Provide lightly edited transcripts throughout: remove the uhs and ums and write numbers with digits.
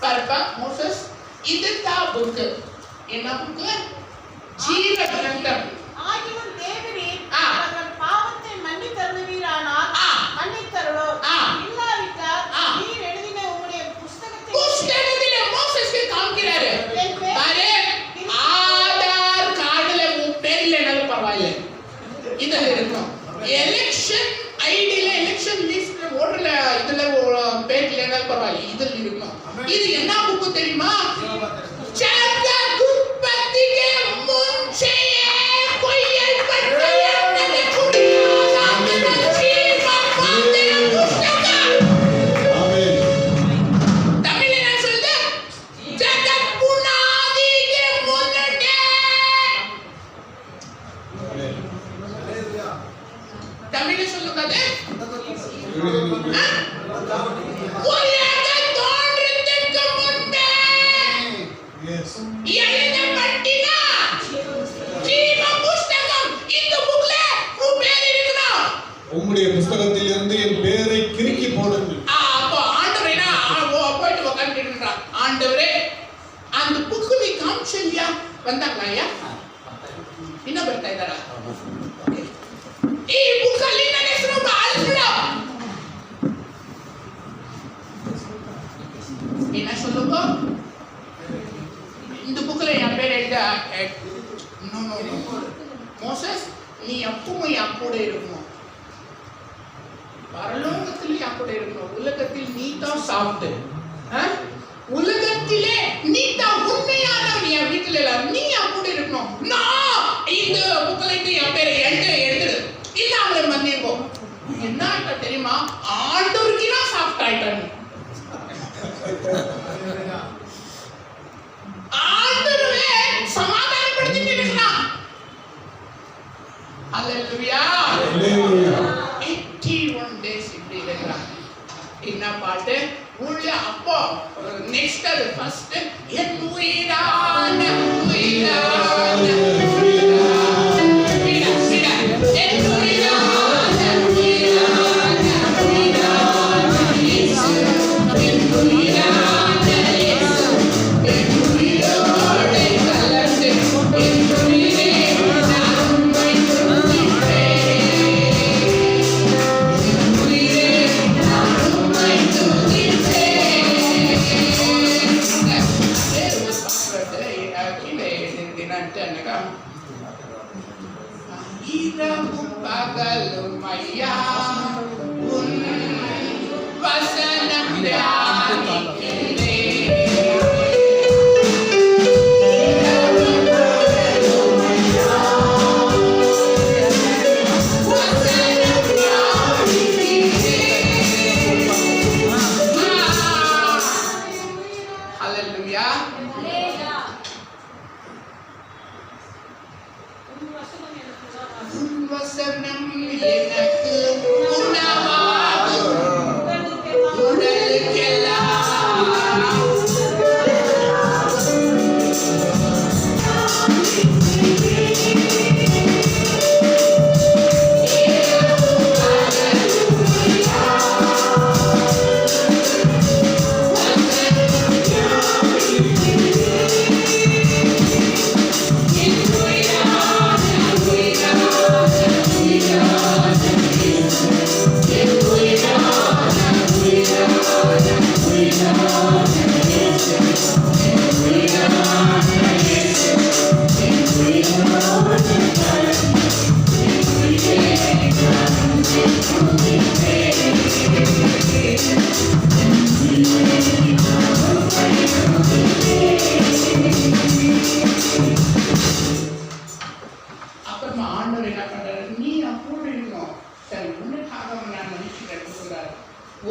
பாருப்பா மோசஸ் இதுதான் புக்கு. என்ன புக்கு? ஜீவ கிரந்தம். ஆகிலும் தேவரீர் அவர்கள் பாவத்தை மன்னித்தருளுவீரானால் மன்னித்தருளும். இல்லாவிட்டால் நீர் எழுதின உம்முடைய புஸ்தகத்திலே மோசஸ்க்கு காமிக்கிறாரு. பாரு, ஆதார் கார்டுல உன் பேர் இல்லைனாலும் பரவாயில்லை, இதுல இருக்கும். எலெக்ஷன் ஐடில எலெக்ஷன் லிஸ்ட் ஓட்டர்ல இதுல பேர் இல்லைனாலும் பரவாயில்லை, இதுல இருக்கும். இது என்ன புக்கு தெரியுமா? ஜகத் உற்பத்திக்கு முன்பே கொய்யப்பட்ட உம்முடைய புஸ்தகத்திலிருந்து என் பேரை கிறுக்கி போடுங்கள். அப்போ ஆண்டவரே போயிட்டு உட்காந்துட்டு ஆண்டவரே அந்த புக்கு நீ காமிச்சியா வந்தாங்களா? ஐயா என்ன ಬರ್ತಾ ಇದ್ದಾರಾ? ಈ ಬುಕ್ಕಲ್ಲಿ ನನ್ನ ಹೆಸರು ಬಾಳ್ಬಿಡ. என்ன சொல்லுங்க? இந்த புக்ல என் பேர் எழுத நோ மோசஸ் நீ எப்பவும் என் கூட இருக்கணும். பரலோகத்திலே என் கூட இருக்கணும். உலகத்தில் நீ தான் சாப்பிட்டு, உலகத்திலே நீ தான் உண்மையானவன். என் வீட்டுல எல்லாம் நீ என் கூட இருக்கணும். நான் இந்த புக்ல என் பேரை எழுதுடு இல்ல அவங்களை மன்னிப்போம். என்ன ஆயிட்டா தெரியுமா? ஆண்டவருக்கு நான் சாஃப்ட் ஆயிட்டான். ஆண்டவரே சமாதானப்படுத்திட்டு இருக்கிறான். ஹalleluya. 81 days இப்படி இருக்கிறான். என்ன பாட்டு? உள்ள அப்போ நெக்ஸ்ட் அது ஃபர்ஸ்ட் என் உயிரான உயிரான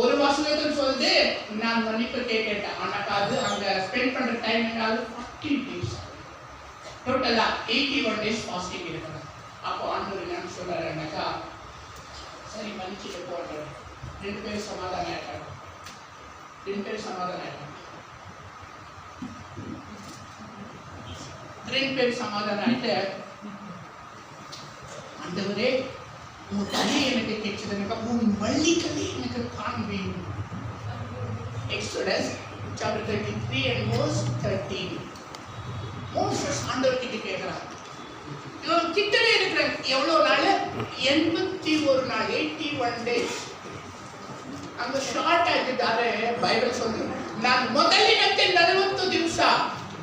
ஒரு வசனத்தில் சொல்லுது நான் மன்னிப்பு கேட்டேன். ஆனாக்கா அது அங்க ஸ்பெண்ட் பண்ற டைம் என்னால 40 days டோட்டலா 81 days ஃபாஸ்டிங் இருக்கணும். அப்போ ஆண்டவர் என்ன சொல்றாருன்னாக்கா சரி மன்னிச்சுட்டு போடுறேன். 2 பேர் சமாதானம் ஆயிட்டாங்க. 2 பேர் சமாதானம் ஆயிட்டாங்க. 2 பேர் சமாதானம் ஆயிட்டு ஆண்டவரே உன் தலை எனக்கு கிடைச்சதுனாக்கா உன் வள்ளிக்கதை எனக்கு காண்பேன். Exodus chapter 33 and verse 13. Moses ஆண்டவர்கிட்ட கேட்கிறான், இவன் கிட்டவே இருக்கிற எவ்வளவு நாள்? 81 நாள், 81 days. அந்த ஷார்ட் ಆಗಿದ್ದಾರೆ ಬೈಬಲ್ சொல்லுது. நான் முதலிடத்தை 40 ದಿವಸ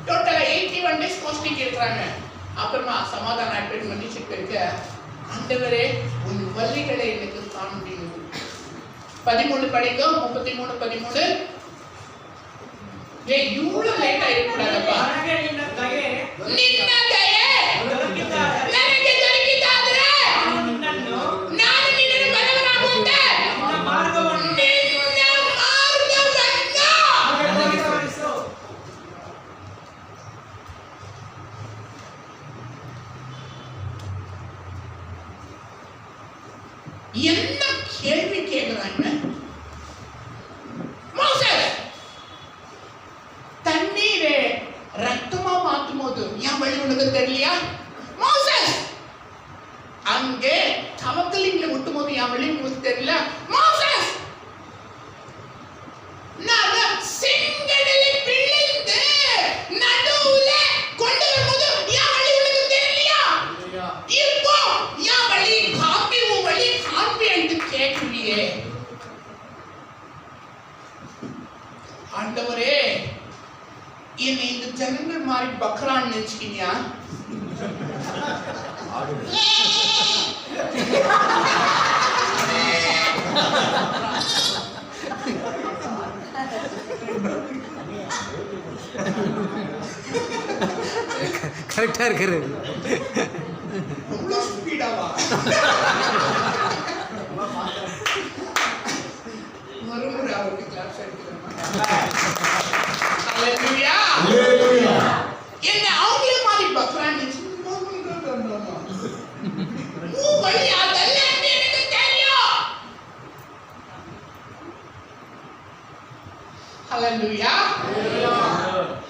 ಟೋಟಲ್ 81 days ಫಾಸ್ಟಿಂಗ್ இருக்கிறாங்க. அப்புறமா சமாதான ஆயிட்டு மன்னிச்சிட்டு இருக்க, ஆண்டவரே உன் வழிகளை எனக்கு காண்பிங்க. 13 படிங்க, 33 13. ஏய் இவ்வளவு லேட் ஆயிடக்கூடாதுப்பா. நின்ன ದಯೆ ನನಗೆ ದೊರಕಿತಾದರೆ ನಾನು ನಿನ್ನನ್ನು ಬಲವನಾಗುವಂತೆ ನಿನ್ನ ಮಾರ್ಗವನ್ನು ಬದಲಾಯಿಸು. என்ன கேள்வி கேட்கிறாங்க? மோசஸ் தண்ணீரை ரத்தமா மாற்றும் போது என் வழி உனக்கு தெரியலையா? மோசஸ் அங்கே தவக்கலிங்களை விட்டும் போது என் வழி உங்களுக்கு தெரியல? மோசஸ் நான் செங்கடலை பிழிந்து நடுவுல கொண்டு வரும்போது என் வழி உனக்கு தெரியலையா? இப்போ என் வழி காப்பி, உன் வழி காப்பி என்று கேட்குறியே. ஆண்டவரே என்னை இந்த ஜனங்கள் மாதிரி பக்ரான்னு நினைச்சுக்கினியா? கரெக்டா இருக்கிறது. ரொம்ப ஸ்பீடாவா? மறுமுறை அவருக்கு கிளாஸ் எடுக்கிறேன். ஹalleluya. ஹalleluya. என்ன அவங்களே மாதிரி பக்ரான் நினைச்சு வழி அதல்ல எனக்கு தெரியும். ஹalleluya.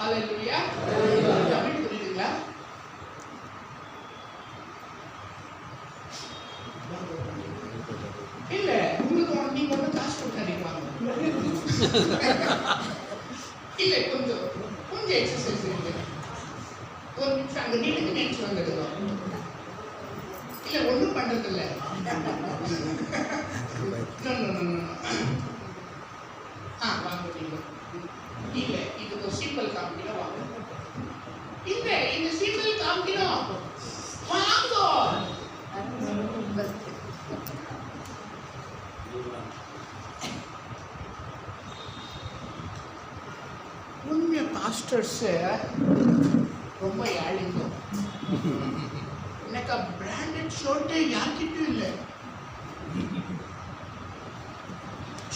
ஹalleluya. தமிழ் புரியுதுங்களா? இல்ல உங்களுக்கு நீங்க ஒன்றும் காசு கொடுக்காதீங்க. இல்ல கொஞ்சம் எக்ஸசைஸ் இருக்கு. ஒரு நிமிஷம் அங்க நின்று நினைச்சு வந்துடுங்க. இல்ல ஒண்ணும் பண்றது இல்ல. வாங்க இல்ல இது ஒரு சிம்பிள் காமிக்கணும். வாங்க இல்ல இந்த சிம்பிள் காமிக்கணும். வாங்க உண்மையா பாஸ்டர்ஸ் ரொம்ப ஏழைங்க. எனக்கு பிராண்டட் ஷர்ட் யார்கிட்டயும் இல்லை.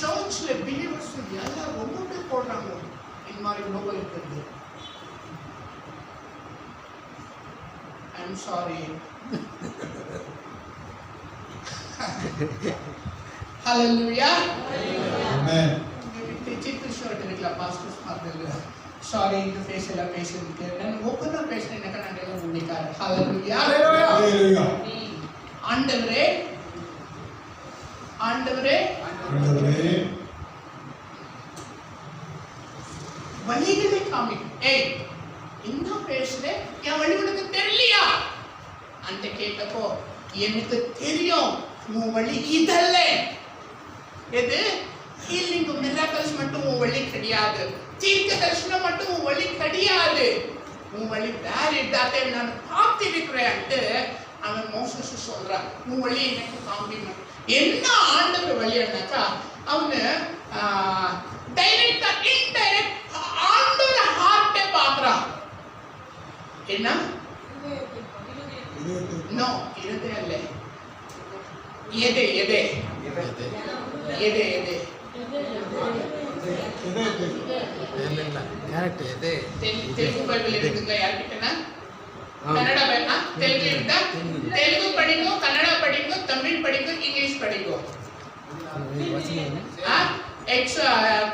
சர்ச்ல பிலீவர்ஸ் எல்லாம் ரொம்ப பேர் போடுறாங்க இந்த மாதிரி லோகோ இருக்கிறது. I'm sorry. ஹalleluya. ஆமென். சித்து ஷர்ட் இருக்குல்ல பாஸ்டர்ஸ் மாதிரி. சாரி இந்த ஃபேஸ் எல்லாம் பேசுறதுக்கு நான் ஓப்பனா பேசுறேன். எனக்கு நான் எல்லாம் உண்மைக்கார. ஹalleluya. ஹalleluya. ஆண்டவரே ஆண்டவரே ஆண்டவரே வழிகளை காமி. ஏய் என்ன பேசுறே? என் வழி உனக்கு தெரியலையா? அந்த கேட்டப்போ எனக்கு தெரியும் உன் வழி இதல்ல. எது? ஹீலிங் மிராக்கிள்ஸ் மட்டும் உன் வழி கிடையாது. தீர்க்க தரிசனம் மட்டும் உன் வழி கிடையாது. உன் வழி வேற இதாத்தே நான் பார்த்திருக்கிறேன்ட்டு அவன் மோசஸ் சொல்றான். உன் வழி எனக்கு காமிக்கணும். என்ன ஆண்டவர் வழியானாக்கா அவனு டைரக்டா இன்டைரக்ட் ஆண்டவர் ஹார்ட்டை பார்க்கறான். என்ன? நோ இருதயம் இல்லை. எது எது எது எது கரெக்ட். எது தெலுங்கு பைபிள் இருக்குங்களா யார்கிட்டனா? கன்னடா பைபிள் தெலுங்கு இருந்தா தெலுங்கு படிக்கும், கன்னடா படிக்கும், தமிழ் படிக்கும், இங்கிலீஷ் படிக்கும்.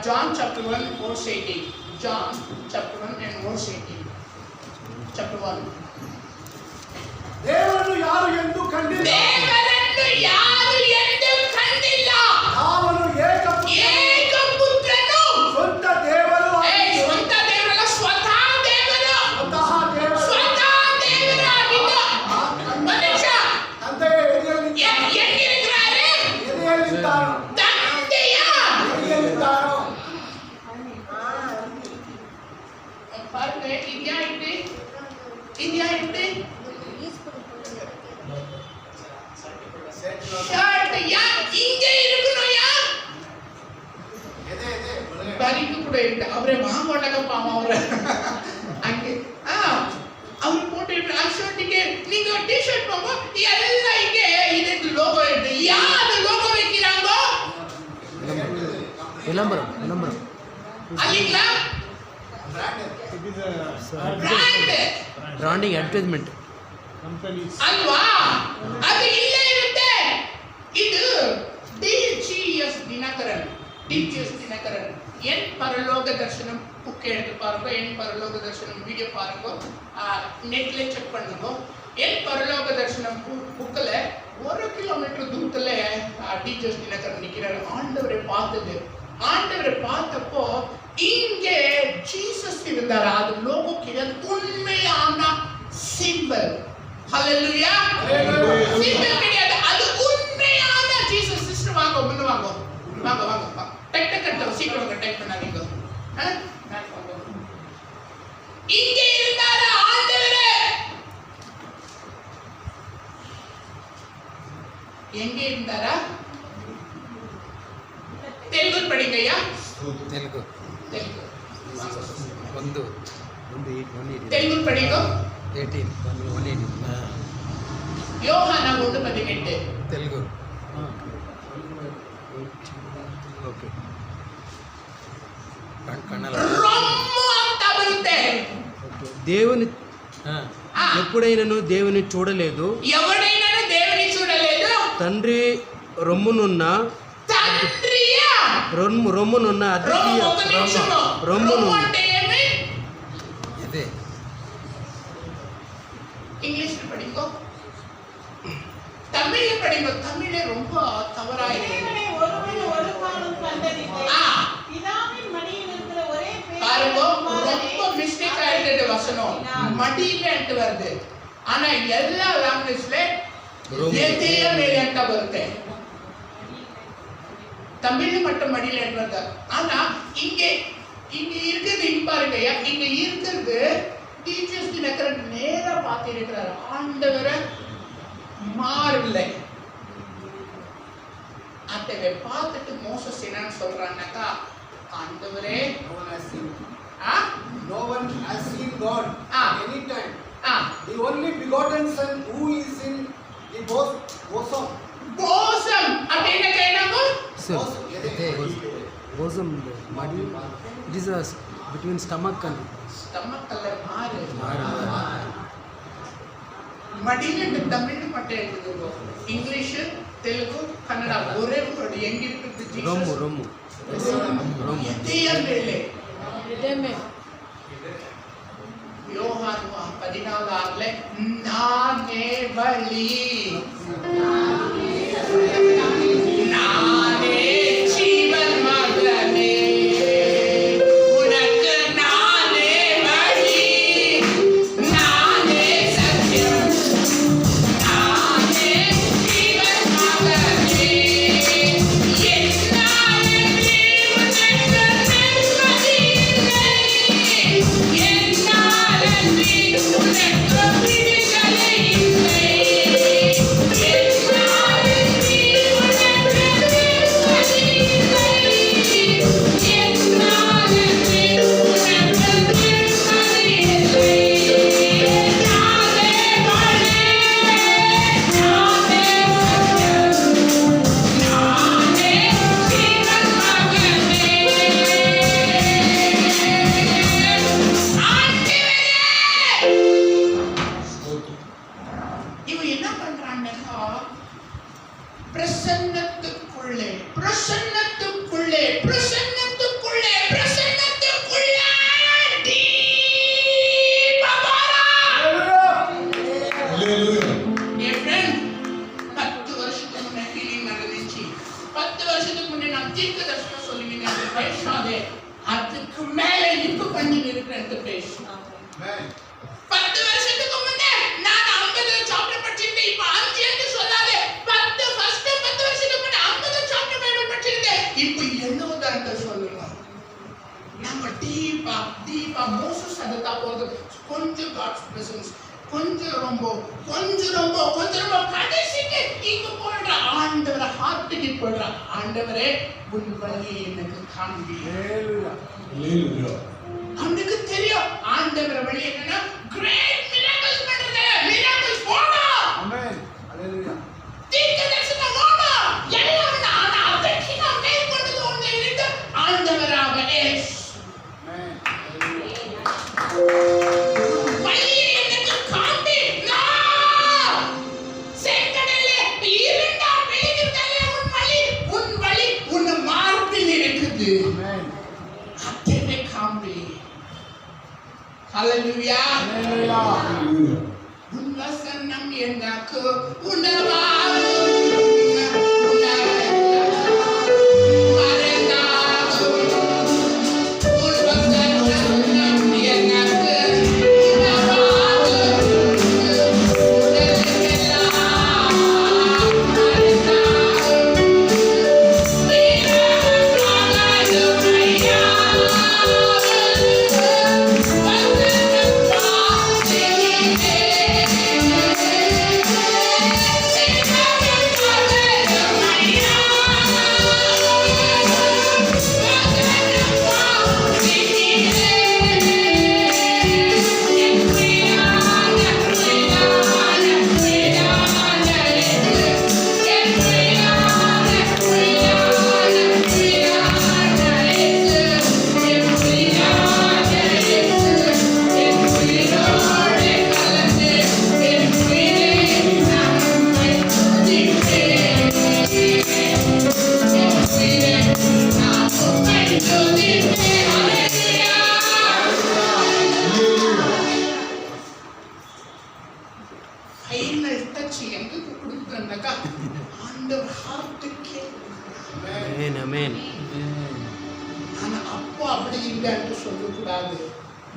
John chapter 1 verse 18. John chapter 1 and verse 18. Chapter 1. ದೇವರನ್ನು ಯಾರು ಎಂದು ಕಂಡಿಲ್ಲ. ದೇವರನ್ನು ಯಾರು ಎಂದು ಕಂಡಿಲ್ಲ. ಅವನು ಏಕಪುತ್ರನು. ಏಕಪುತ್ರನು. ಸ್ವಂತ ದೇವರು. பாருங்க, இந்தியா எப்படி இந்தியா எப்படி ஷர்ட் யா இங்க இருக்கணும்யா பரிக்கு கூட இருக்கு. அவரே மாங்கோட்டக்க பாவம் அவரு அங்கே அவர் போட்டு ஷர்ட்டுக்கு நீங்க டி-ஷர்ட் போங்க எல்லாம் இங்க இதுக்கு லோகோ இருக்கு. யாரு லோகோ வைக்கிறாங்க? விளம்பரம் அல்லீங்களா? பிராண்டிங் அட்வர்டைஸ்மெண்ட் ಅಲ್ವಾ? ಅದು ಇಲ್ಲೇ ಇರುತ್ತೆ. ಇದು DGS ದಿನಕರನ್ என் பரலோக தரிசனம் புக் எடுத்து பாருங்க. என் பரலோக தரிசனம் வீடியோ பாருங்க. நெட்ல செக் பண்ணுங்க. என் பரலோக தரிசனம் புக்ல 1 கிலோமீட்டர் தூரத்துல DGS தினகரன் நிக்கிறாரு. ஆண்டவரை பார்த்தப்போ இங்கே ஜீசஸ் இருந்தாரு. அது லோகோ கிடையாது, உண்மையான சிம்பல். ஹalleluya. சிம்பல் கிடையாது, அது உண்மையான ஜீசஸ். சிஸ்டர் வாங்க, முன்ன வாங்க. டக் சீக்கிரம் டைப் பண்ணாதீங்க. இங்கே இருந்தாரு ஆண்டவரே. எங்க இருந்தாரா? தெலுங்கு படிங்கய்யா. தெலுங்கு தெலுங்கு படிங்க. 18 யோಹಾನ 1:18 ತೆಲುಗು. ಓಕೆ. ಕನ್ನಡ రొమ్ము అంత బರುತ್ತೆ. దేవుని ఎప్పుడైనాను దేవుని చూడలేదు. ఎవడైనాను దేవుని చూడలేదు. తండ్రి రొమ్మునున్న రొమ్మునున్న అద్వితీయ రొమ్మును ఇదే इंग्लिश படிங்கோ, தமிழ்ல படிங்கோ. தமிழே ரொம்ப தவறாயிருக்கு. ஒருவன் ஒரு காலம் கண்டதில்லை. பிதாவின் மடியில் இருக்கிற ஒரே பேர் பாருங்க, ரொம்ப மிஸ்டேக் ஆயிடுது. வசனம் மடியில ಅಂತ வருது, ஆனா எல்லா லாங்குவேஜ்ல எதைய மேல ಅಂತ ಬರುತ್ತೆ. தமிழ்ல மட்டும் மடியில ಅಂತ வருது. ஆனா இங்க இருக்குது பாருங்கய்யா. இங்க இருக்குது டீச்சர்ஸ் தினகரன் நேரா பார்த்து இருக்கிறார். ஆண்டவரை மாறவில்லை. அதை பார்த்துட்டு மோசஸ் என்னன்னு சொல்றாங்கக்கா, ஆண்டவரே no one has seen God any time. The only begotten Son who is in the bosom. bosom அப்படினா என்னங்க? bosom madi. It is between stomach and மாறு மடியில தமிழ் மட்டும் எழுதுங்க. இங்கிலீஷ், தெலுங்கு, கன்னடா ஒரே வேர்ட். எங்க இருக்குது ஜீசஸ்? ரொம்மு இதே மேலே யோவான் 14:6 நானே வழி, நானே ஜீவன் மகனே, உனக்கு நானே வழி, நானே சத்தியம், நானே ஜீவன் மகனே. என்னாலே உனக்கு நிம்மதி இல்லை, என்னாலே உனக்கு விடுதலை இல்லை, என்னாலே உனக்கு நிம்மதி இல்லை, என்னாலே உனக்கு நிம்மதி இல்லை. நானே வழி, நானே சத்தியம், நானே ஜீவன் மகனே. இவன் என்ன பண்றான்னா, பிரசன்னத்துக்குள்ளே பிரசன்னத்துக்குள்ளே பிரசன்னத்துக்குள்ளே பிரசன்னத்துக்குள்ளே தீபமாரா. Hallelujah. என் friend, 10 வருஷத்துக்கு முன்னே healing நடந்துச்சு. 10 வருஷத்துக்கு முன்னே நான் தீர்க்க தரிசனம் சொல்லுவீங்க, அது பேசாதே. அதுக்கு மேல இப்ப பண்ணி இருக்கிறேன் பேசு. 10 வருஷத்துக்கு முன்னே நான் 50 சாப்டர் படிச்சிருந்தேன். இப்ப 5 என்று சொல்லாதே. 10 வருஷத்துக்கு முன்னே 50 சாப்டர் பைபிள் படிச்சிருந்தேன். இப்ப 70 என்று சொல்லணும். நம்ம டீப்பா மோசஸ் அதுதான் போறது. கொஞ்சம் காட்ஸ் பிரசன்ஸ், கொஞ்சம் ரொம்ப கடைசிக்கு இங்க போடுற ஆண்டவரை ஹார்ட்டுக்கு போடுற ஆண்டவரே உன் வழியை எனக்கு காண்பி. அவனுக்கு தெரியும் ஆண்டவர் வழி என்னன்னா கிரேட் மிராக்கிள்ஸ் பண்றது. மிராக்கிள்ஸ் போடா. ஆமென். ஹalleluya. தீர்க்கதரிசனம் போடா. எல்லாம் நான் அதற்கு நான் மேற்கொண்டது ஒன்று இருக்கு. ஆண்டவராக இயேசு. ஆமென். வழியை எனக்கு காண்பி. நான் செங்கடல்ல இரண்டா பிளக்கிறதல்ல உன் வழி உன் மார்பில் இருக்குது. ஆமென். அத்தனை காண்பி. ஹalleluya. ஹalleluya. உன் வசனம் எனக்கு உணவாகும். Amen, amen. நான் அப்போ அப்படி இல்லைன்னு சொல்லக்கூடாது.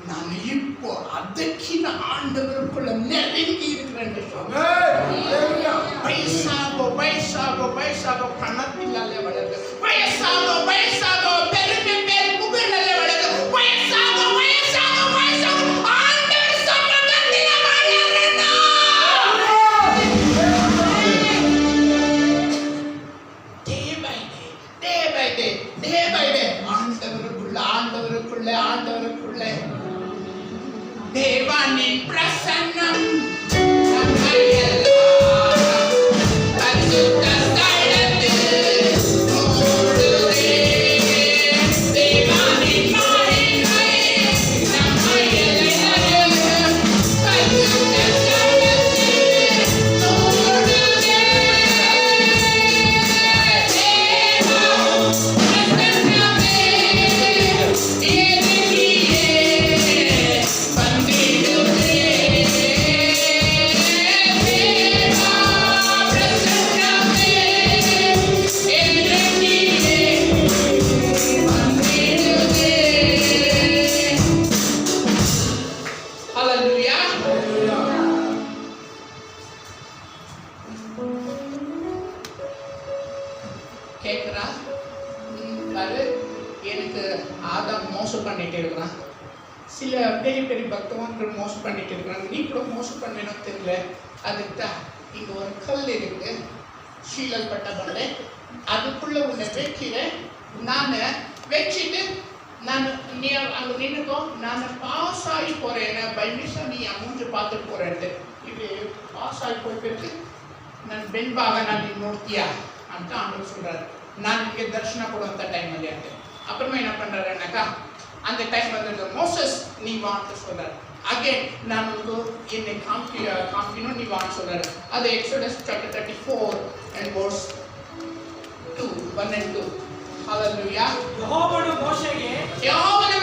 நான் இப்போ அதற்கின ஆண்டவருக்குள்ள நெருங்கி இருக்கிறேன் சொல்றேன். வயசாக பணத்தினாலே வளருது. வயசாக பெருமை பேர் புகழாலே வளருது. வயசாக ஆண்டவர் சமூகத்திலே வளருது. Day by day ஆண்டவருக்குள்ள தேவனின் பிரசன்னம் கேட்குறா பாரு, எனக்கு ஆதாம் மோசம் பண்ணிட்டு இருக்கிறான். சில பெரிய பெரிய பக்தவான்கள் மோசம் பண்ணிட்டு இருக்கிறாங்க. நீ கூட மோசம் பண்ணணும் தெரியல. அதுக்கு தான் இங்கே ஒரு கல் இருக்கு, ஷீலல் பட்ட கல். அதுக்குள்ள உன்னை வைக்கிறேன். நான் வச்சுட்டு நீ அங்கே நின்றுக்கோ. நான் பாஸ் ஆகி போகிறேன். பைமிஷா நீ அமௌண்ட்டு பார்த்துட்டு போகிறேன்ட்டு இது பாஸ் ஆகி போயிட்டு ನಾನು ಬೆನ್ಬಾಗ ನಾನು ನೀನು ನೋಡ್ತೀಯಾ ಅಂತ ಆಂಡ್ರು சொல்றாரு. நான் இங்கே தரிசனம் கொடுத்த டைம் இல்லையாட்டு. அப்புறமா என்ன பண்ணுறாருனாக்கா அந்த டைம் வந்து மோசஸ் நீ வான்னு சொல்றாரு. அகேன் நான் உங்களுக்கு என்னை காமிக்கணும் நீ வான்னு சொல்றாரு. அது exodus chapter 34 and verse 2, 1 and 2. Hallelujah. ಯೆಹೋವನು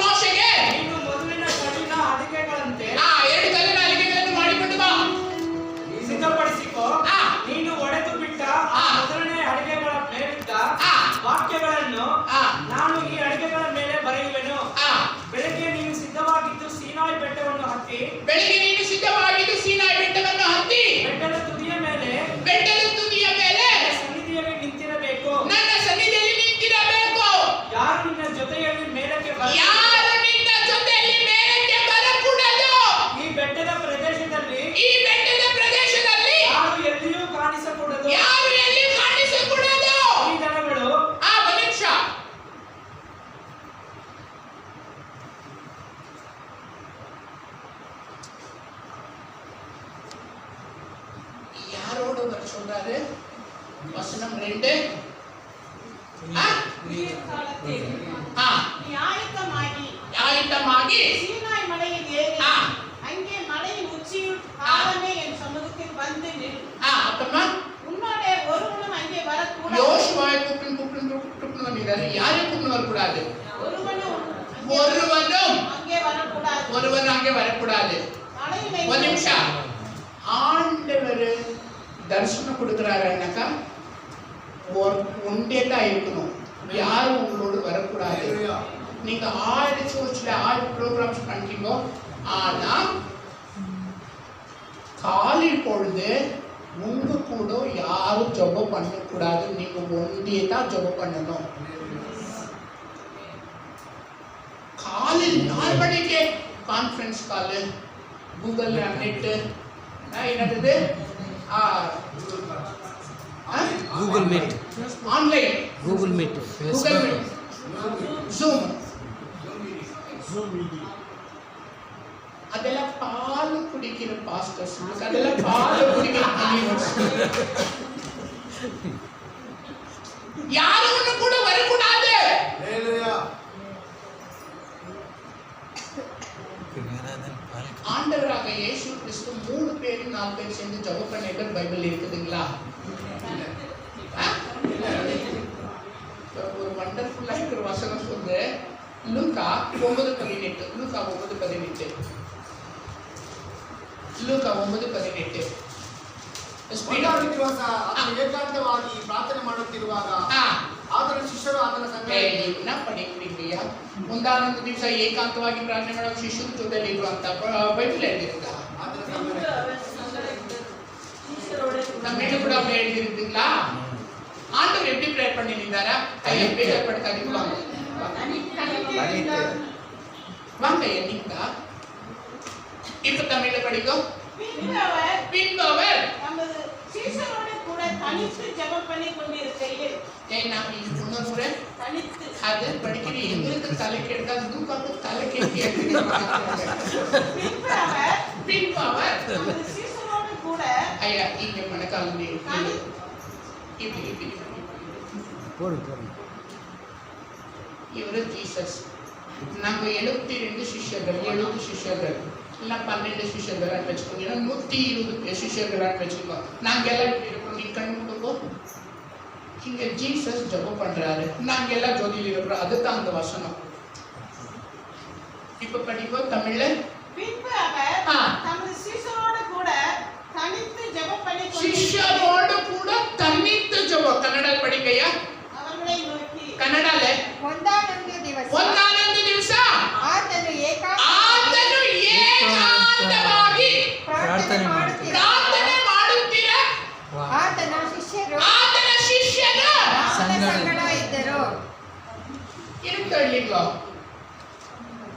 ಮೋಶೆಗೆ ನೀನು ಮೊದಲಿನ ಕಲ್ಲಿನ ಅಡಿಕೆಗಳಂತೆ ಎರಡು ಕಲ್ಲಿನ ಅಡಿಕೆಗಳನ್ನು ಮಾಡಿಕೊಂಡು ಬಾ, ಸಿದ್ಧಪಡಿಸಿಕೋ. ನೀನು ಒಡೆದು ಬಿಟ್ಟ ಮೊದಲನೇ ಅಡಿಕೆಗಳ ಮೇಲಿದ್ದ ವಾಕ್ಯಗಳನ್ನು ನಾನು ಈ ಅಡಿಕೆಗಳ ಮೇಲೆ ಬರೆಯುವೆನು. ಬೆಳಗ್ಗೆ ನೀನು ಸಿದ್ಧವಾಗಿದ್ದು ಸೀನಾಯಿ ಬೆಟ್ಟವನ್ನು ಹತ್ತಿ ಬೆಟ್ಟದ ತುದಿಯ ಮೇಲೆ ಸನ್ನಿಧಿಯಲ್ಲಿ ನಿಂತಿರಬೇಕು. ನನ್ನ ಸನ್ನಿಧಿಯಲ್ಲಿ ನಿಂತಿರಬೇಕು. ಯಾರು ನಿನ್ನ ಜೊತೆಯಲ್ಲಿ ಮೇಲಕ್ಕೆ ಯಾರು ನಿನ್ನ சொல்றாரு வசனம் 2 காலத்தில் ஆ நீ ஆயத்தமாகி ஆயத்தமாகி சீனாய் மலையில் ஏறி ஆ. அங்கே மலையின் உச்சியில் காலமே என் சமூகத்தில் வந்து நில். அப்புறமா உன்னோட ஒருவனும் அங்கே வரக்கூடாது. யோசுவாவை கூப்பிட்டு வந்தாரு. யாரையும் கூப்பிட்டு வரக்கூடாது. ஒருவனும் அங்கே வரக்கூடாது. ஒருவன் அங்கே வரக்கூடாது. மலையிலே ஒரு நிமிஷம். ஆண்டவர் தரிசனம் கொடுக்கிறாருன்னாக்கா ஒன்றே தான் இருக்கணும். யாரும் உங்களோடு வரக்கூடாது. நீங்க 1000 சர்ச்ல 1000 ப்ரோக்ராம்ஸ் பண்றீங்க. ஆனா காலை பொழுது உங்க கூட யாரும் ஜெபம் பண்ணக்கூடாது. நீங்க ஒன்றே தான் ஜெபம் பண்ணணும். காலையில் 4 மணிக்கு கான்ஃபரன்ஸ் கால், கூகுள் நெட், என்னது Google Meet, online, Google Meet, Google Facebook. Meet, zoom, அதெல்லாம் பால் குடிக்கிற பாஸ்டர்ஸ், அதெல்லாம் பால் குடிக்கிற believers. யாரும் ஒண்ணு கூட வரக்கூடாது. ஆண்டவராக இயேசு கிறிஸ்து 3 பேர் 4 பேர் சேர்ந்து ஜெபம் பண்ணிட்டு பைபிள் இருக்குதுங்களா? ஒரு வண்டர்ஃபுல்லா ஒரு வசனம் சொல்லுது. லூக்கா 9:18. லூக்கா 9:18. ಲೂಕ 9:18. ಏಕಾಂತವಾಗಿ ಪ್ರಾರ್ಥನೆ ಮಾಡುತ್ತಿರುವಾಗ ಆತನ ಶಿಷ್ಯರು ಆತನ ಸಂಗಡ ಪಡಿಕ್ರಿಯ ಮುಂದಾನೊಂದು ದಿವಸ ಏಕಾಂತವಾಗಿ ಪ್ರಾರ್ಥನೆ ಮಾಡೋ ಶಿಷ್ಯರ ಜೊತೆಲಿ ಇದ್ರು ಅಂತ ಬೈಬಲ್ ಹೇಳಿರುತ್ತ. நம்ம என்ன கூட அப்படி எழுதிருந்தீங்களா? ஆண்டவர் எப்படி ப்ரேயர் பண்ணிருந்தாரா? கையை ப்ரேயர் படுத்தாதீங்க. வாங்க என்னீங்க இப்ப தமிழ்ல படிக்கும். பின்பவர் நமது சீசரோடு கூட தனித்து ஜெபம் பண்ணி கொண்டிருக்கையில் நாம் இன்னொரு முறை தனித்து அது படிக்கிறேன். எங்களுக்கு தலைக்கு எடுக்காது, தூக்காக்கு தலைக்கு பின்பவர் நமது சீசரோடு கூட ஐயா இங்க மனக்காலம் இவரு ஜீசஸ். நம்ம 72 சிஷ்யர்கள், 70 சிஷ்யர்கள் இல்ல 12 சிஷ்யர்கள் வச்சுக்கோங்க, 120 சிஷ்யர்கள் வச்சுக்கோ. நாங்க எல்லாம் இப்படி இருக்கோம். நீ கண் கொடுப்போம். இங்க ஜீசஸ் ஜெபம் பண்றாரு, நாங்க எல்லாம் ஜோதியில இருக்கிறோம். அதுதான் அந்த வசனம். இப்ப படிப்போம் தமிழ்ல. பின்பு அவர் தமது சீசரோடு கூட தனித்து ஜெபம் பண்ணி ಶಿಷ್ಯರೋಡು ಕೂಡ ತನ್ನಿತ್ತು ಜವ ಕನ್ನಡ படிக்கையா அவர்களை நோக்கி ಕನ್ನಡಲೆ ಒಂದಾನೊಂದು ದಿವಸ ಆತನು ಏಕಾಂತವಾಗಿ ಪ್ರಾರ್ಥನೆ ಮಾಡುತ್ತೀರ. ಆತನ ಶಿಷ್ಯರು ಸಂಗಡ ಇದ್ದರು. இருக்க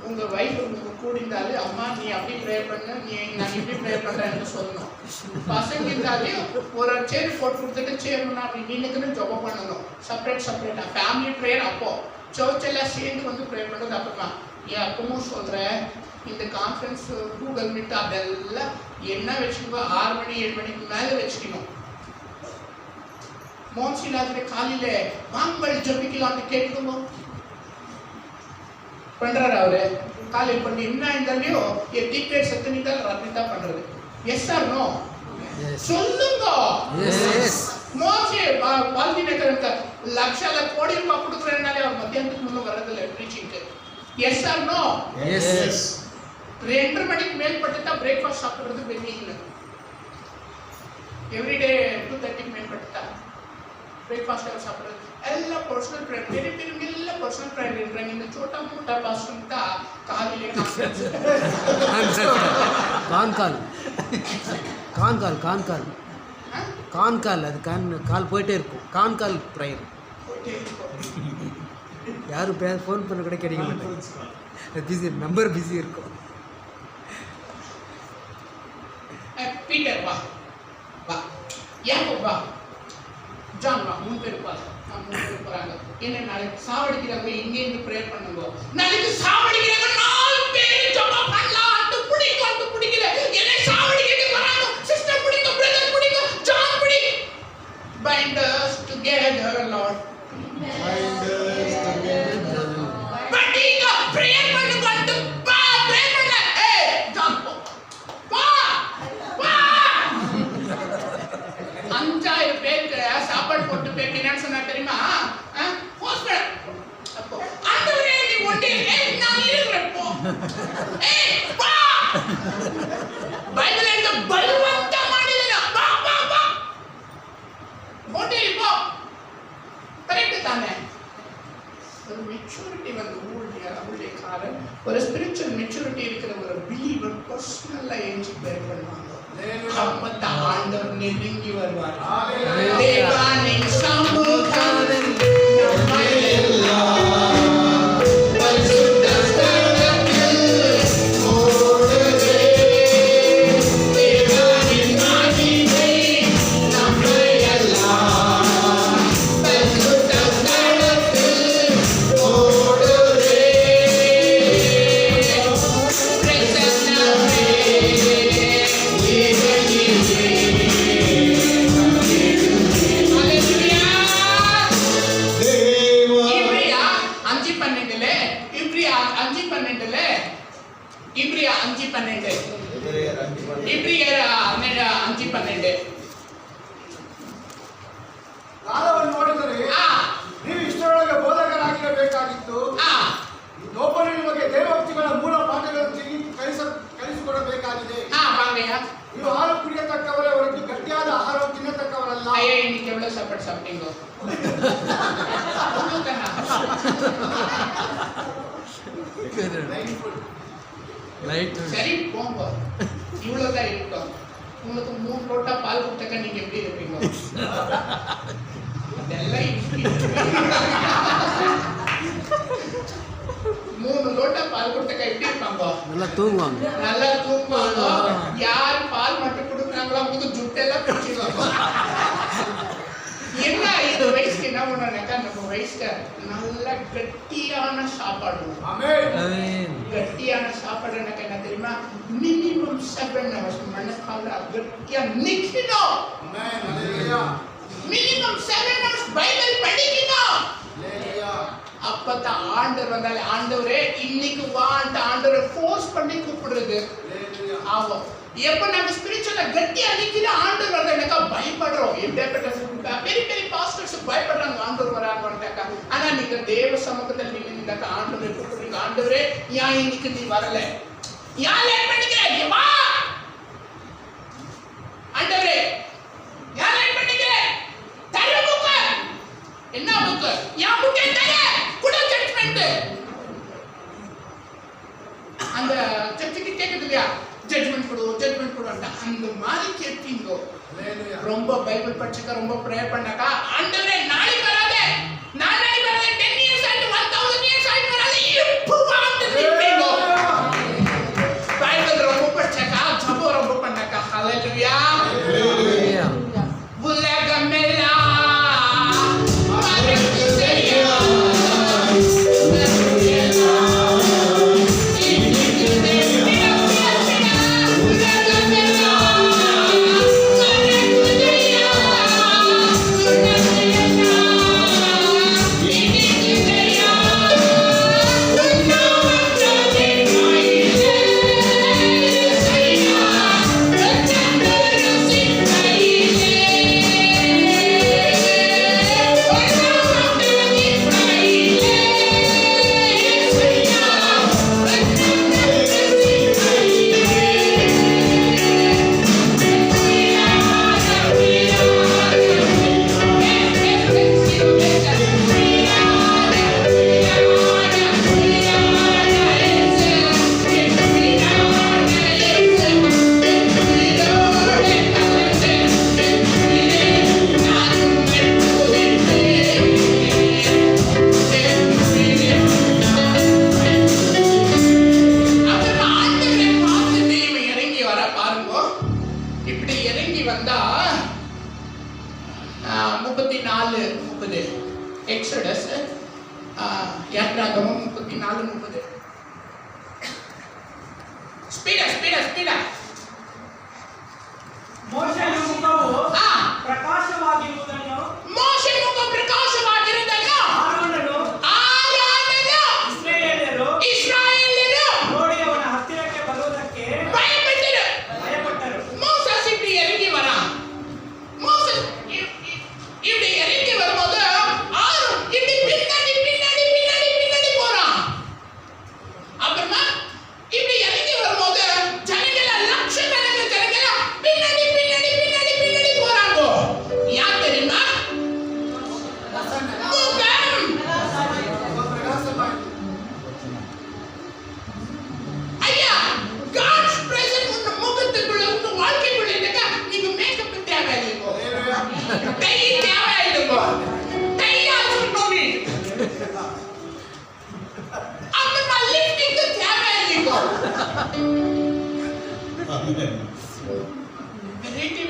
உங்க வைஃப் உங்களுக்கு கூடிந்தாலே அம்மா நீ அப்படி ப்ரேயர் பண்ண, நீ நான் இப்படி ப்ரேயர் பண்றேன்னு சொல்லணும். பசங்க இருந்தாலே ஒரு சேர் போட்டு கொடுத்துட்டு சேர்னா அப்படி நின்னுக்குன்னு ஜெபம் பண்ணணும். செப்பரேட்டா ஃபேமிலி ப்ரேயர். அப்போ சர்ச் எல்லாம் சேர்ந்து வந்து ப்ரேயர் பண்றது அப்பமா. ஏன் அப்பவும் சொல்றேன், இந்த கான்ஃபரன்ஸ் கூகுள் மீட் அதெல்லாம் என்ன வச்சுக்கோ 6 மணி 7 மணிக்கு மேல வச்சுக்கணும். மோன்சிலாத்திர காலையில வாங்கள் ஜபிக்கலாம்னு கேட்குமோ பண்றாரு அவரு. காலையில் பண்ணி என்ன இருந்தாலையோ டிக்ளேர் செத்தனிதான் ராத்திரி தான் பண்றது. எஸ் ஆர் நோ சொல்லுங்க. மோசே பால்தி நகரங்க லட்சால கோடி ரூபாய் கொடுக்குறேன்னாலே அவர் மத்தியானத்துக்கு முன்ன வர்றதில்ல ப்ரீச்சிங்க்கு. S R no? 2:30 மணிக்கு மேற்பட்டு தான் பிரேக்ஃபாஸ்ட் சாப்பிடுறது பெரிய. எவ்ரிடே 2:30 மேற்பட்டு தான் பிரேக்ஃபாஸ்ட் சாப்பிடுறது. ಎಲ್ಲ ಪರ್ಸನಲ್ ಪ್ರೇಯರ್, ಬೇರೆ ಬೇರೆ ಪರ್ಸನಲ್ ಪ್ರೇಯರ್ ಇರ್றாங்க. இந்த छोटा मोटा பாஸ்டர் தான் காலையில கான்கால் அது கால் போயிட்டே இருக்கும். கான்கால் ப்ரேயர் யாரும் ஃபோன் பண்ண கூட கிடைக்க மாட்டாங்க. பிஸி நம்பர் பிஸி இருக்கும். பீட்டர் வா வா, யாக்கோப் வா, ஜான் வா, 3 பேர் இருப்பாங்க. 3 பேர் போறாங்க. என்ன நாளைக்கு சாவடிக்கிறாங்க, இங்கே இருந்து ப்ரேயர் பண்ணுங்க. நாளைக்கு சாவடிக்கிறாங்க 4 பேர் ஜெபம் பண்ணலாம். அது பிடிக்கல என்ன சாவடிக்கிட்டு வராங்க. சிஸ்டர் பிடிக்கும், பிரதர் பிடிக்கும், ஜான் பிடி ஏய் வா பைபிள் எங்க பலவந்தா ಮಾಡಿದನ வா வா வா ஓடி போ கரெக்ட் தானே ஒரு மெச்சூரிட்டி வந்து ஊழியக்காரன் ஒரு ஸ்பிரிச்சுவல் மெச்சூரிட்டி இருக்கிற ஒரு பிலீவர் பர்சனலா எஞ்சி ப்ரேயர் பண்ணுவாங்க அப்ப ஆண்டவர் நெருங்கி வருவார் தேவனின் சமூகத்தில் நம்மை எல்லாம் பரிசுத்த ஸ்தலத்தில் ஓடுவே தேவனின் மகிமை நம்மை எல்லாம் பரிசுத்த ஸ்தலத்தில் ஓடுவே பிரசன்னமே ಕಾಲವನ್ನು ನೋಡಿದರೆ ನೀವು ಇಷ್ಟರೊಳಗೆ ಬೋಧಕರಾಗಿರಬೇಕಾಗಿತ್ತು. ಒಬ್ಬರು ನಿಮಗೆ ದೇವಭಕ್ತಿಗಳ ಮೂಲ ಪಾಠಗಳನ್ನು ಕಲಿಸಿಕೊಡಬೇಕಾಗಿದೆ. ನೀವು ಹಾಲು ಕುಡಿಯತಕ್ಕವರೇ ಹೊರತು ಗಟ್ಟಿಯಾದ ಆಹಾರವನ್ನು ತಿನ್ನತಕ್ಕವರಲ್ಲ. இன்னைக்கு எவ்வளவு சாப்பாடு சாப்பிட்டீங்க? சரி போங்க, இவ்வளவுதான் இருக்கும். உங்களுக்கு 3 லோட்டா பால் கொடுத்தக்க நீங்க எப்படி இருப்பீங்க? அதெல்லாம் 3 லோட்டா பால் கொடுத்தக்க எப்படி இருப்பாங்க? நல்லா தூங்குவாங்க. நல்லா தூங்குவாங்க. யார் பால் மட்டும் கொடுக்குறாங்களோ அவங்க ஜுட்டெல்லாம் பிடிச்சிருவாங்க. என்ன இந்த வயசுக்கு என்ன பண்ணாக்கா நம்ம வயசுக்கு நல்ல கட்டியான சாப்பாடு. கட்டியான சாப்பாடு எனக்கு என்ன தெரியுமா? மினிமம் 7 hours மனக்கால கட்டியா நிக்கணும். மினிமம் 7 hours பைபிள் படிக்கணும். அப்பதான் ஆண்டவர் வந்தாலே ஆண்டவரே இன்னைக்கு வான்ட்டு ஆண்டவரை ஃபோர்ஸ் பண்ணி கூப்பிடுறது ஆகும். எப்ப நம்ம ஸ்பிரிச்சுவலா கட்டியா நிக்கிற ஆண்டவர் வந்து எனக்கு பயப்படுறோம். எப்படிப்பட்ட பெரிய பெரிய பாஸ்டர்ஸ் பயப்படுறாங்க ஆண்டவர் வராங்கட்டாக்கா. ஆனா நீங்க தேவ சமூகத்தில் நீங்க நின்றாக்க ஆண்டவரை கூப்பிடுறீங்க. ஆண்டவரே ஏன் இன்னைக்கு நீ வரல? ஏன் லேட் பண்ணிக்கிற? வா ஆண்டவரே, ஏன் லேட் பண்ணிக்கிற? தர புக்கு என்ன புக்கு? ஏன் புக்கே தர குட ஜட்மெண்ட். அந்த சர்ச்சுக்கு கேக்குது இல்லையா? ஜட்மெண்ட் கொடு அந்த மாதிரி கேட்பீங்க. ரொம்ப பைபிள் படிச்சுக்க, ரொம்ப ப்ரேயர் பண்ணாக்கா ஆண்டவரே நாளைக்கு வராதே, நாளைக்கு வராதே, 10 years ஆயிட்டு 1000 years ஆயிட்டு வராதே, இப்போ வான்னு கேட்பீங்க. பைபிள் ரொம்ப படிச்சாக்கா, ஜெபம் ரொம்ப பண்ணாக்கா, ஹalleluya உலகமெல்லாம் மறந்து செய்யும் எக்ஸோடஸ் யாத்ராகமம் 34:30. ஸ்பீடா ಮೋಶೆಯ ಮುಖವು ಪ್ರಕಾಶವಾಗಿರುವುದನ್ನು ಆರೋನನು ಇಸ್ರಾಯೇಲ್ಯರು ನೋಡಿ ಅವನ ಹತ್ತಿರಕ್ಕೆ ಬರುವುದಕ್ಕೆ ಭಯಪಟ್ಟರು. மோசஸ் இப்படி இறங்கி வரான். மோசஸ் இப்படி இறங்கி வரும்போது ஆரோன் இப்படி பின்னாடி போறான். அப்புறமா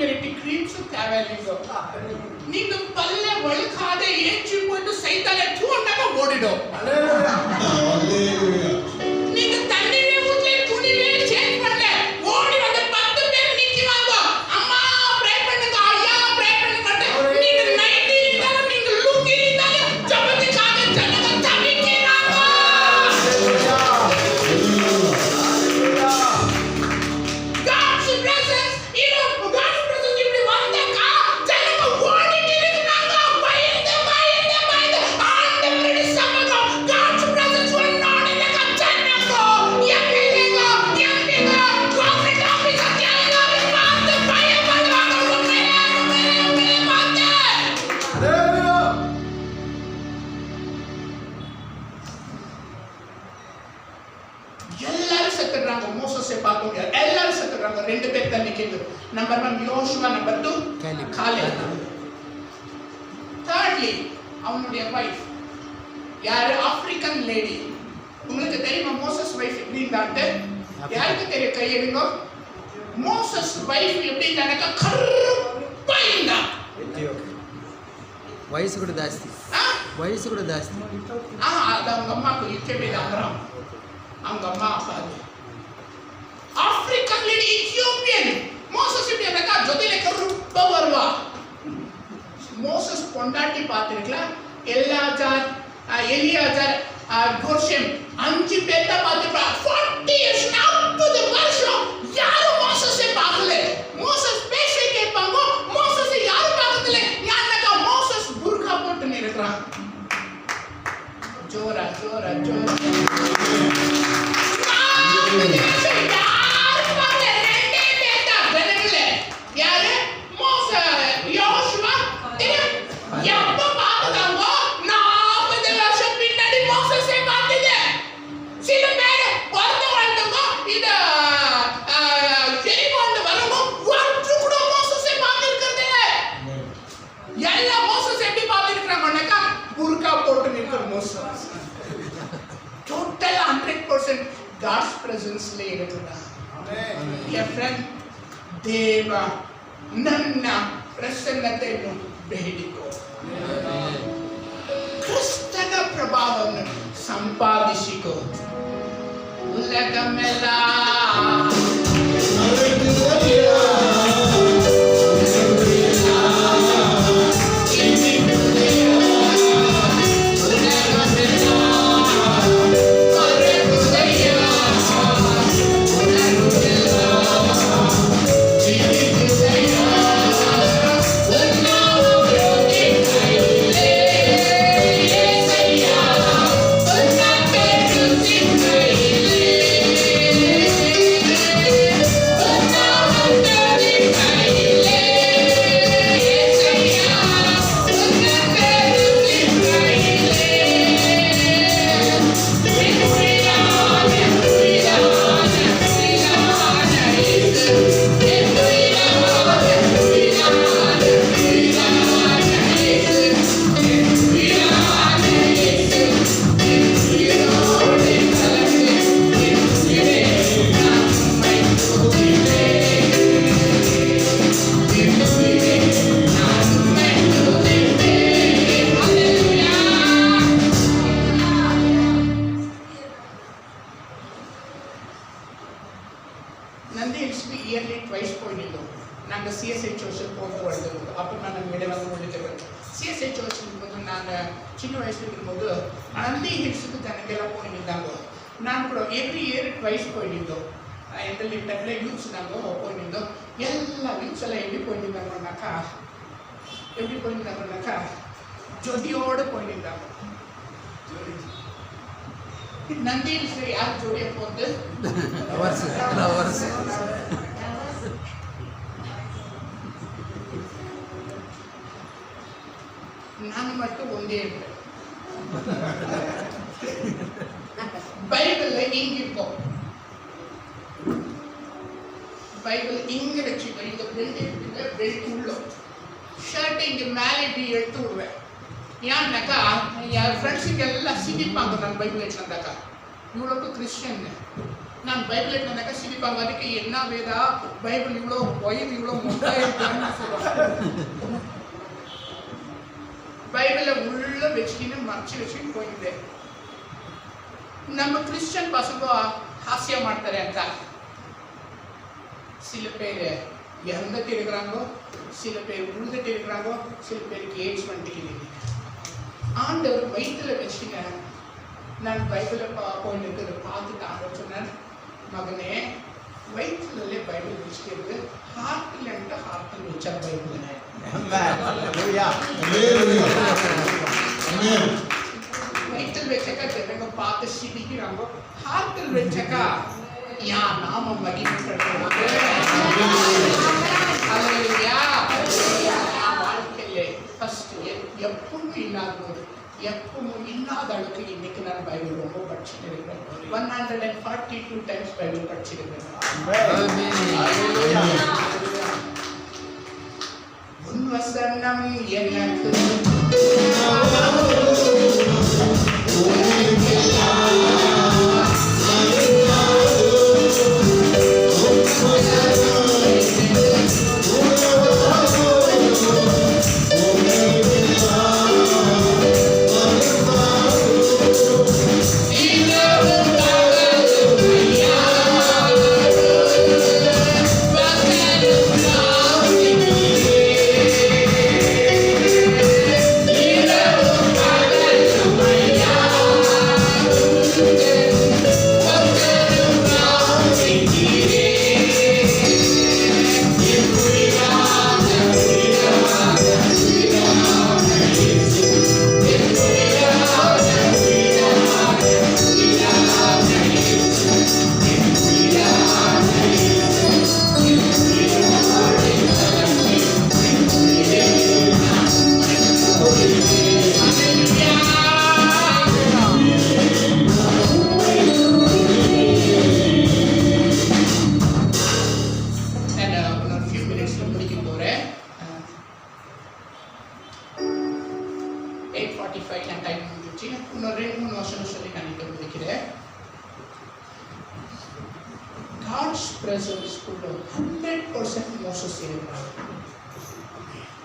வெரைட்டி கிரீம்ஸும் தேவையில்லைங்க. நீங்க பல்ல வழுக்காத ஏற்றி போட்டு சைத்தால தூண்டாக ஓடிடும். நீங்க தண்ணியே ஊற்றி துணியே சேஞ்ச் பண்ணல ஓடி வந்து 10 பேர் நிக்கிறாங்க. அம்மா ப்ரே பண்ணுங்க, ஐயா ப்ரே பண்ணுங்க. நீங்க நைட்டி இருந்தாலும் நீங்க லுங்கி இருந்தாலும் ஜபத்துக்காக ஜனங்க தவிக்கிறாங்க. God's presence, God's presence இப்படி வந்தாக்கா ஜனங்க ஓடிட்டு இருக்காங்க. பயந்து ஆண்டவருடைய சமூகம் God's presence ஒன்னோட இல்லைங்க. ஜனங்க எங்கேங்க கவர்மெண்ட் ஆபீஸர் எல்லாரும் பார்த்து பயப்படுவாங்க. உண்மையிலே பார்த்து எல்லாரும் செத்துறாங்க. மோசஸை பார்க்க முடியாது, எல்லாரும் செத்துறாங்க. 2 பேர் தான் நிக்குது. நம்பர் 1 யோசுவா, நம்பர் 2 காலேப். thirdly அவனுடைய வைஃப் யாரு? African lady. உங்களுக்கு தெரியுமா மோசஸ் வைஃப் எப்படி இருந்தாங்க? யாருக்கு தெரியும்? கை எடுங்க. மோசஸ் வைஃப் எப்படி இருந்தாங்க? கருப்பா இருந்தா. వయసు కూడా జాస్తి వయసు కూడా జాస్తి அது அவங்க அம்மாக்கு இருக்கவே அப்புறம் அவங்க அம்மா அப்பா ஆப்பிரிக்கன் லேடி இத்தியோப்பியன். மோசஸ் இப்படி இருந்தா ஜொதில கருப்பா வருவா. மோசஸ் பொண்டாட்டி பார்த்திருக்கலாம். எலியாஜர், கோர்ஷம் 5 பேர் தான் பார்த்திருப்பா. 40 years 40 வருஷம் யாரும் மோசஸை பார்க்கல. மோசஸ் பேச கேட்பாங்க, மோசஸை யாரும் பார்க்கல. யாருக்கா மோசஸ் புர்கா போட்டு நிற்கிறான். ஜோரா ஜோரா ஜோரா யாரு? யோசுவா. எப்ப பார்த்தாங்க? 40 வருஷம் பின்னாடி மோசஸை பார்த்தது. சில பேர் பிறந்தவங்க இந்த ஜெரிகோண்டு வரும்போது ஒருத்தர் கூட மோசஸை பார்த்திருக்கிறது இல்லை. எல்லா மோசஸ் எப்படி பார்த்திருக்கிறாங்கன்னாக்கா புர்கா போட்டு நிற்கிற மோசஸ். Total 100% God's presence ல இருக்கிறார். Dear friend, ದೇವ ನನ್ನ ಪ್ರಸನ್ನತೆಯನ್ನು ಬೇಡಿಕೋ. ಕ್ರಿಸ್ತನ ಪ್ರಭಾವವನ್ನು ಸಂಪಾದಿಸಿಕೋ. ಉಲಗಮೆಲ್ಲ ನಂದಿ ಹಿಲ್ಸ್ಗೆ ಇಯರ್ಲಿ ಟ್ವೈಸ್ போயிட்டு நாங்கள் சிஎஸ்ஐ சர்ச்சில் போட்டு வருது. அப்போ நான் மேலே வந்து முடிச்சிருக்கேன். சிஎஸ்ஐ சர்ச் இருக்கும்போது நாங்கள் சின்ன வயசுல இருக்கும்போது நந்தி ஹில்ஸுக்கு ஜனங்கெல்லாம் போயிருந்தாங்க. நான் கூட எவ்ரி இயர் ட்வைஸ் போயிருந்தோம். எந்த டைமில் யூத்ஸ் நாங்கள் போயிருந்தோம். எல்லா யூத்ஸ் எல்லாம் எப்படி போயிருந்தாங்கன்னாக்கா ஜோதியோடு போயிருந்தாங்க. நந்தி ஹில்ஸில் யார் ஜோடியை போகுது? ನಾನು மட்டும் ಒಂದೇ ಇರ್ತೇನೆ. பைபிள்ல இங்க இருக்கும். பைபிள் இங்க வச்சுக்கோ. இந்த பெல்ட் இருக்குங்க, பெல்ட் உள்ள ஷர்ட் இங்க மேலே இப்படி எடுத்து விடுவேன். ஏன்னாக்கா என் ஃப்ரெண்ட்ஸுங்க எல்லாம் சிந்திப்பாங்க. நான் பைபிள் எடுத்துனாக்கா இவ்வளோக்கு கிறிஸ்டியன் நான் பைபிள் எடுத்தாக்கா சிரிப்பாங்க. அதுக்கு என்ன வேதா பைபிள் இவ்வளோ வயிறு இவ்வளோ முட்டாயிருக்கான்னு சொல்லுவாங்க. பைபிளை உள்ள வச்சுக்கின்னு மறைச்சு வச்சுக்கின்னு போಗಿದೆ. ನಮ್ಮ ಕ್ರಿಶ್ಚಿಯನ್ ಪಸಂಗ ಹಾಸ್ಯ ಮಾಡ್ತಾರೆ ಅಂತ சில பேர் இறந்துட்டு இருக்கிறாங்கோ, சில பேர் உழுதுட்டு இருக்கிறாங்கோ, சில பேருக்கு ஏஜ் பண்ணிட்டு. ஆண்டவர் வயிற்றுல வச்சுக்க நான் பைபிளை போயிட்டு இருக்கிறத பார்த்துட்டு ஆண்டவர் சொன்னார், மகனே வயிற்றுலே பைபிள் வச்சுக்கிறது ஹார்ட்டில் ஹார்ட்டில் வச்சா பைபிள் வயிற்றில் வச்சக்கா ஜனங்க பார்த்து சிரிக்கிறாங்க, ஹார்ட்டில் வச்சக்கா யார் நாம மகிமைப்படுத்துறது. வாழ்க்கையில ஃபர்ஸ்ட் எப்பவும் இல்லாத போது எப்பவும் இல்லாத அளவுக்கு இன்னைக்கு நான் பைபிள் ரொம்ப படிச்சுட்டு இருக்கிறேன். 142 டைம்ஸ் பைபிள் படிச்சிருக்கிறேன். உன் வசனம் எனக்கு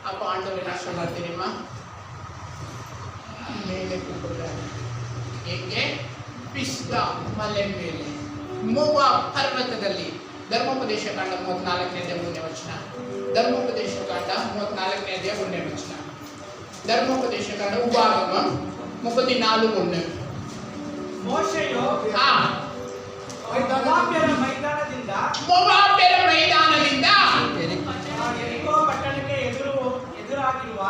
அப்ப ஆண்டவர் என்ன சொன்னார் தெரியுமா? மேலே கூப்பிடுறாரு. எங்கே? ಪಿಸ್ಗಾ ಮಲೆ ಮೇಲೆ ಮೋವಾಬ್ ಪರ್ವತದಲ್ಲಿ. ಧರ್ಮೋಪದೇಶ ಕಾಂಡ 34ನೇ 3ನೇ ವಚನ. ಧರ್ಮೋಪದೇಶ ಕಾಂಡ 34ನೇ 1ನೇ ವಚನ. ಧರ್ಮೋಪದೇಶ ಕಾಂಡ ಉಪಾಗಮ 34:1. ಮೋಶೆಯು ಮೋವಾಬ್ಯರ ಮೈದಾನದಿಂದ ಎರಿಕೋ ಪಟ್ಟಣಕ್ಕೆ ಎದುರಾಗಿರುವ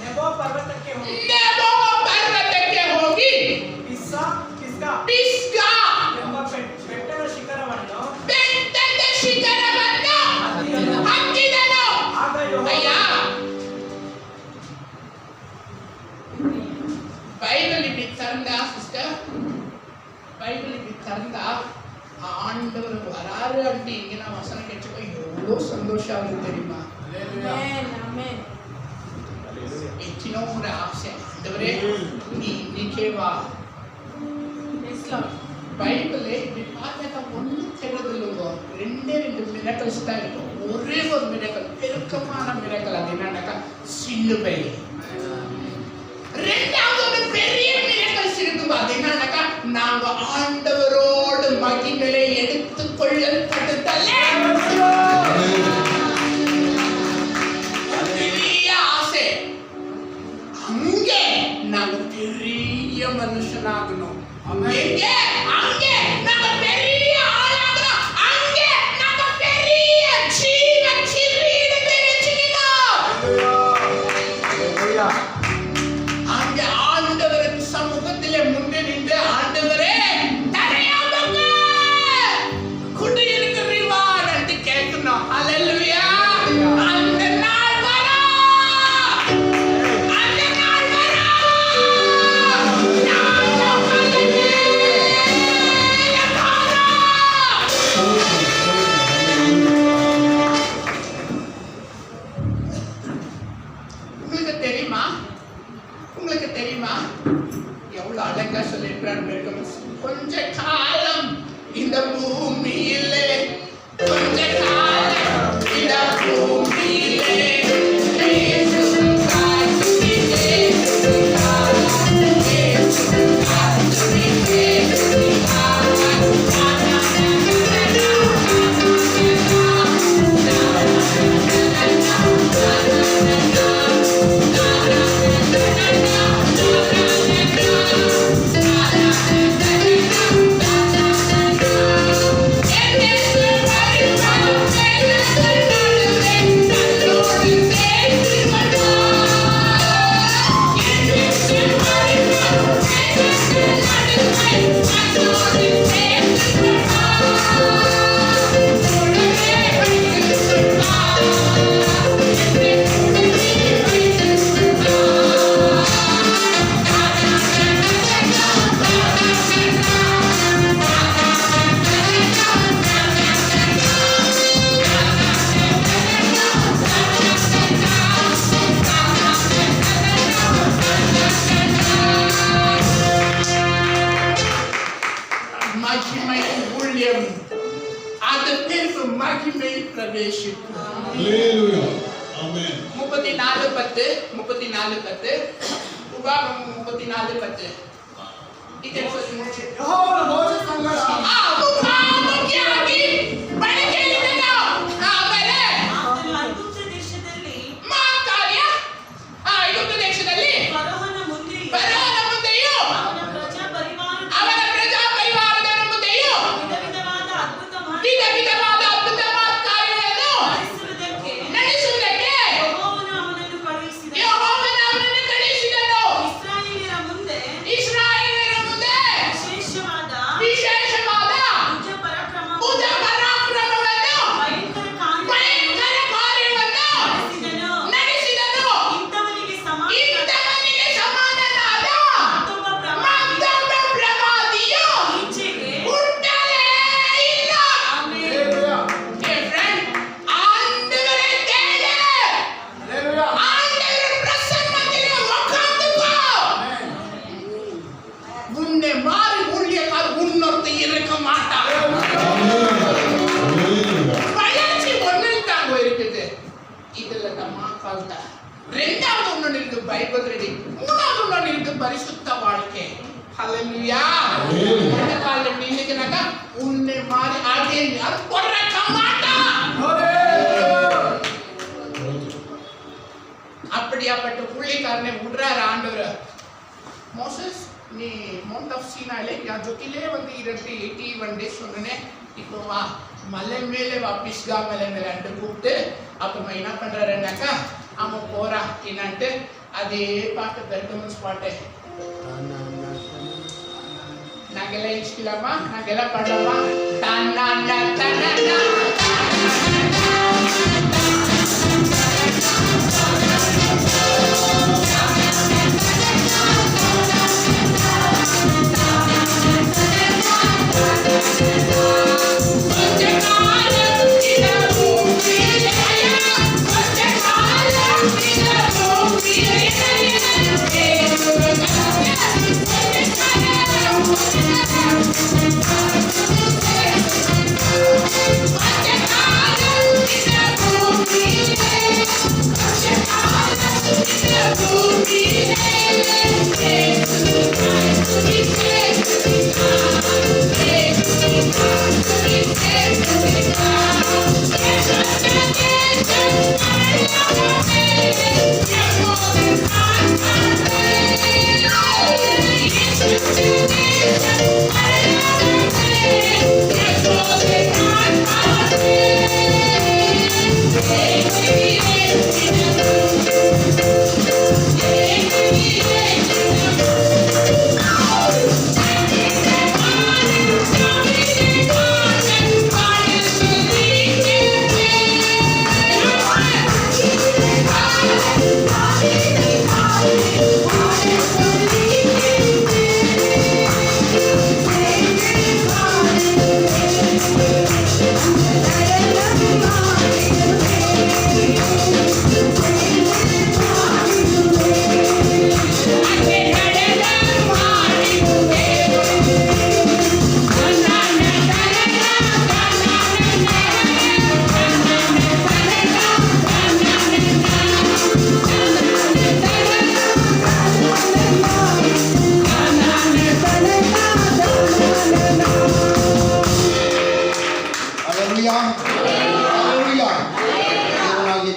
ನೆಬೋ ಪರ್ವತಕ್ಕೆ ಹೋಗಿ ಪಿಸ್ಗಾ ಎಂಬ ಬೆಟ್ಟದ ಶಿಖರವನ್ನು ಹತ್ತಿದನು. பைபிள் இப்படி திறந்தா சிஸ்டர், பைபிள் இப்படி திறந்தா ஆண்டவர் வராரு அப்படி இங்க நான் வசனம் கேட்டுக்கோ எவ்வளோ சந்தோஷம் ஆகுது தெரியுமா? எத்தனோ ஒரு ஆசை, ஆண்டவரே நீ இன்னைக்கே வா. பைபிளே இப்படி பார்த்தாக்கா ஒன்றும் தெரியாது இல்லைங்க. 2 மிரக்கல்ஸ் தான் இருக்கும். ஒரே ஒரு மிரக்கல், பெருக்கமான மிரக்கல். அது என்னன்னாக்கா சிலுவை. 2வது ஒரு பெரிய மிரக்கல்ஸ் இருக்கும். அது என்னன்னாக்கா நாங்க ஆண்டவரோடு மகிமையை எடுத்துக் கொள்ளப்பட்டதல்ல. பெரிய ஆசை, அங்கே நாங்க பெரிய மனுஷனாகணும். எங்கே? அங்கே நாங்க பெரிய ஆளாகணும். அங்கே நாங்க பெரிய ஜீவ கிரீடத்தை வச்சுக்கணும். அங்கே ஆண்டவருக்கு சமூகத்திலே முன்னே நின்று ஆண்டவரே தரையாங்க குடியிருக்க ஊழியம் அதற்கு மகிமை பிரவேசிக்கும். Hallelujah. Amen. 34:10 உபாகமம் 34:10 இதை சொல்லி முடிச்சு. ಯೆಹೋವನು ಮೋಶೆ ಸಂಗಡ ಮುಖಾಮುಖಿಯಾಗಿ ಬಳಿಕೆಯಿದ್ದನು. ಆಮೇಲೆ ಆತನು ಐಗುಪ್ತ ದೇಶದಲ್ಲಿ ಕಾರ್ಯ ಐಗುಪ್ತ ದೇಶದಲ್ಲಿ ಫರೋಹನ ಮುಂದೆಯೂ ಫರೋಹನ ಮುಂದೆಯೂ ಅವನ ಪ್ರಜಾ ಪರಿವಾರದ ಮುಂದೆಯೂ ವಿಧ ವಿಧವಾದ ಅದ್ಭುತವಾದ ಕಾರ್ಯಗಳನ್ನು ನಡೆಸುವುದಕ್ಕೆ ಯೆಹೋವನು ಅವನನ್ನು ಕಳುಹಿಸಿದನು. ಇಸ್ರಾಯೇಲರ ಮುಂದೆ ವಿಶೇಷವಾದ ಭುಜ ಪರಾಕ್ರಮವನ್ನು ಭಯಂಕರ ಕಾರ್ಯವನ್ನು ನಡೆಸಿದನು. ಇಂಥವನಿಗೆ ಸಮಾನನಾದ ಮತ್ತೊಬ್ಬ ಪ್ರವಾದಿಯು ಹುಟ್ಟಲೇ ಇಲ್ಲ. Dear friend, ஆண்டவரை தேடு. ஆண்டவர் பிரசன்னத்திலே உட்கார்ந்துக்கோ. உன்னை மாறி ஊழியக்கார் இன்னொருத்தர் இருக்க மாட்டார். பயிற்சி ஒன்றில் தாங்க இருக்குது. இதுல நம்ம கல்த. ரெண்டாவது ஒன்று இருக்கு பைபிள் ரீடிங். மூணாவது ஒன்று இருக்கு பரிசுத்த வாழ்க்கை. ஹalleluya. இந்த காலம் நினைக்கிறேன்னா உன்னை மாறி ஆகிய யாரும் பொறக்க மாட்டான். அப்படியாப்பட்ட ஊழியக்காரனை விடுறாரு ஆண்டவர். மோசஸ் நீ மவுண்ட் ஆஃப் சீனாலே என் ஜொத்திலே வந்து 81 days சொன்னேனே, இப்போ வா மலை மேலே வா, பிஸ்கா மலை மேலே ரெண்டு கூப்பிட்டு அப்புறமா என்ன பண்றாருன்னாக்கா அவன் போறான் என்னான்ட்டு அதே பாட்டு பெர்கமன்ஸ் பாட்டு நாங்கெல்லாம் இஷ்டலாமா, நாங்கெல்லாம் பண்ணலாமா? தானா தானா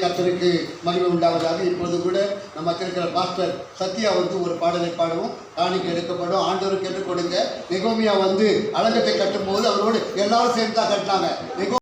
கர்த்தருக்கு மகிமை உண்டாவதாக. இப்பொழுது கூட நம்ம இருக்கிற பாஸ்டர் சத்யா வந்து ஒரு பாடலை பாடவும், காணிக்கை எடுக்கப்படும். ஆண்டவருக்கு கேட்டுக் கொடுங்க. நெகோமியா வந்து அலங்கத்தை கட்டும் போது அவரோடு எல்லாரும் சேர்ந்து தான் கட்டினாங்க.